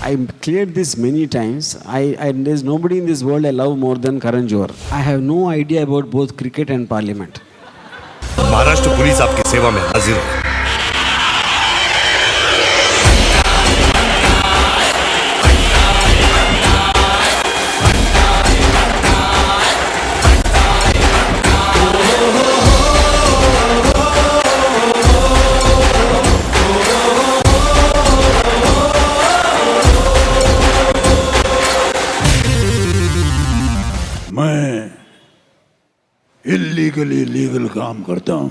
I cleared this many times. There's nobody in this world I love more than Karan Johar. I have no idea about both cricket and parliament. Maharashtra police आपकी सेवा में हाजिर है। मैं illegally legal काम करता हूं,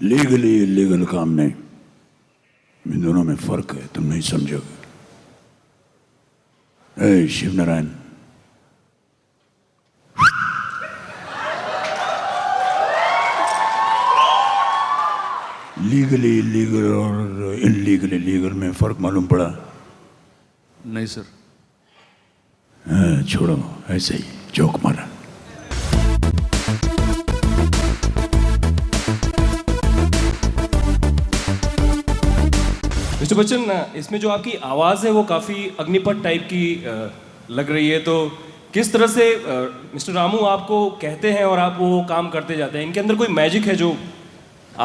legally illegal काम नहीं। इन दोनों में फर्क है, तुम नहीं समझोगे। ए शिवनारायण, लीगली इलीगल और इलीगली लीगल में फर्क मालूम पड़ा? नहीं सर। छोड़ो, ऐसे ही जोक मारा। मिस्टर बच्चन, इसमें जो आपकी आवाज़ है वो काफ़ी अग्निपथ टाइप की लग रही है, तो किस तरह से मिस्टर रामू आपको कहते हैं और आप वो काम करते जाते हैं? इनके अंदर कोई मैजिक है जो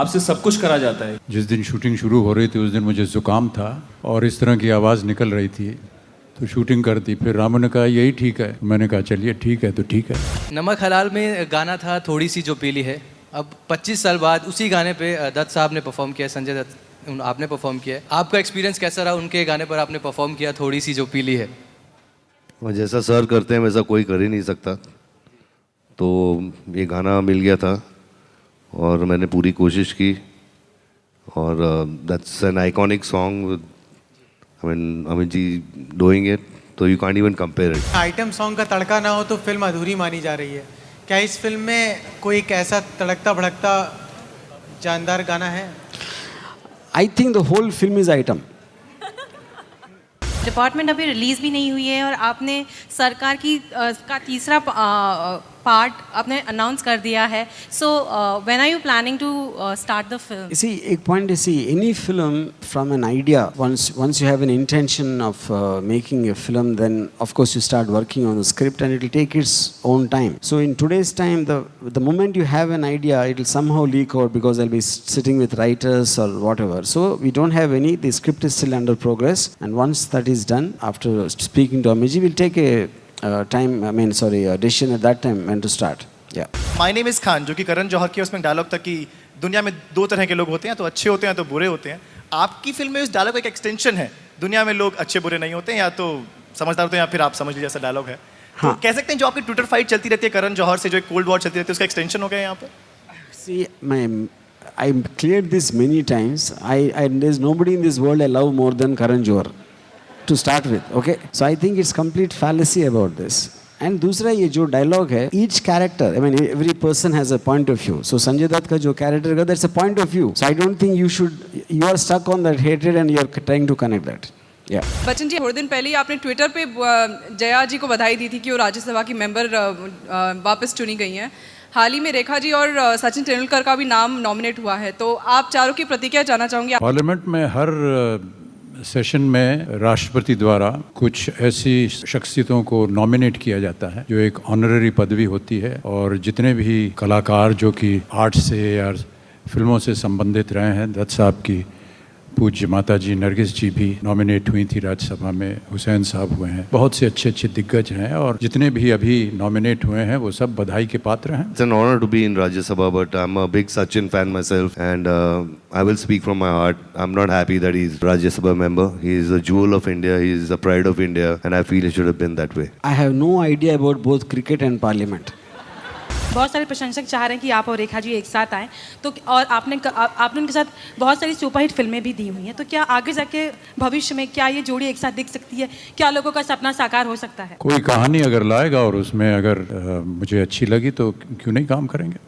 आपसे सब कुछ करा जाता है? जिस दिन शूटिंग शुरू हो रही थी उस दिन मुझे ज़ुकाम था और इस तरह की आवाज़ निकल रही थी, तो शूटिंग कर दी। फिर रामू ने कहा यही ठीक है, मैंने कहा चलिए ठीक है तो ठीक है। नमक हलाल में गाना था थोड़ी सी जो पीली है, अब 25 साल बाद उसी गाने पे दत्त साहब ने परफॉर्म किया, संजय दत्त आपने परफॉर्म किया है। आपका एक्सपीरियंस कैसा रहा? उनके गाने पर आपने परफॉर्म किया थोड़ी सी जो पीली है। और जैसा सर करते हैं वैसा कोई कर ही नहीं सकता, तो ये गाना मिल गया था और मैंने पूरी कोशिश की और that's an iconic song with Amit ji doing it, तो you can't even compare it. Item song का तड़का ना हो तो फिल्म अधूरी मानी जा रही है। क्या इस फिल्म में कोई एक ऐसा तड़कता भड़कता जानदार गाना है? I think the whole film is item. Department अभी रिलीज़ भी नहीं हुई है और आपने सरकार की का तीसरा पार्ट आपने अनाउंस कर दिया है। So when are you planning to start the film? You see, एक point is, see, any film from an idea, once you have an intention of making a film, then of course you start working on the script and it will take its own time. So in today's time, the moment you have an idea, it will somehow leak out because I'll be sitting with writers or whatever. So we don't have any. The script is still under progress, and once that is done, after speaking to Amiji, we'll take a decision at that time when to start. Yeah. My name is Khan, जो कि करण जौहर की उसमें dialogue था कि दुनिया में दो तरह के लोग होते हैं, तो अच्छे होते हैं तो बुरे होते हैं। आपकी फिल्म में उस डायलॉग का एक एक्सटेंशन है, दुनिया में लोग अच्छे बुरे नहीं होते हैं, या तो समझदार होते हैं या फिर आप समझ लीजिए ऐसा डायलॉग है। हाँ। तो कह सकते हैं जो आपकी ट्विटर फाइट चलती रहती है करण जौहर से, जो एक कोल्ड वॉर चलती रहती है, उसका एक्सटेंशन हो गया यहाँ पर? See, I cleared this many times. There's nobody in this world I love more than Karan Johar, to start with. Okay, so I think it's complete fallacy about this. And दूसरा ये जो dialogue है, each character, I mean every person has a point of view. So Sanjay Dutt का जो character का, that's a point of view. So I don't think you are stuck on that hatred and you are trying to connect that. Yeah. Bachchan ji, थोड़े दिन पहले ही आपने Twitter पे जया जी को बधाई दी थी कि वो राज्यसभा की मेंबर वापस चुनी गई हैं। हाल ही में रेखा जी और सचिन तेंदुलकर का भी नाम नॉमिनेट हुआ है, तो आप चारों की प्रतिक्रिया जानना चाहूँगी। पार्लियामेंट में हर सेशन में राष्ट्रपति द्वारा कुछ ऐसी शख्सियतों को नॉमिनेट किया जाता है जो एक ऑनररी पदवी होती है, और जितने भी कलाकार जो कि आर्ट से या फिल्मों से संबंधित रहे हैं, दत्त साहब की पूज्य माता जी नरगिस जी भी नॉमिनेट हुई थी राज्यसभा में, हुसैन साहब हुए हैं, बहुत से अच्छे अच्छे दिग्गज हैं, और जितने भी अभी नॉमिनेट हुए हैं वो सब बधाई के पात्र हैं। It's an honor to be in Rajya Sabha, but I'm a big Sachin fan myself, and I will speak from my heart. I'm not happy that he's Rajya Sabha member. He is a jewel of India. He is the pride of India, and I feel it should have been that way. I have no idea about both cricket and parliament. बहुत सारे प्रशंसक चाह रहे हैं कि आप और रेखा जी एक साथ आएँ, तो और आपने उनके साथ बहुत सारी सुपरहिट फिल्में भी दी हुई हैं, तो क्या आगे जाके भविष्य में क्या ये जोड़ी एक साथ दिख सकती है? क्या लोगों का सपना साकार हो सकता है? कोई कहानी अगर लाएगा और उसमें अगर मुझे अच्छी लगी तो क्यों नहीं काम करेंगे।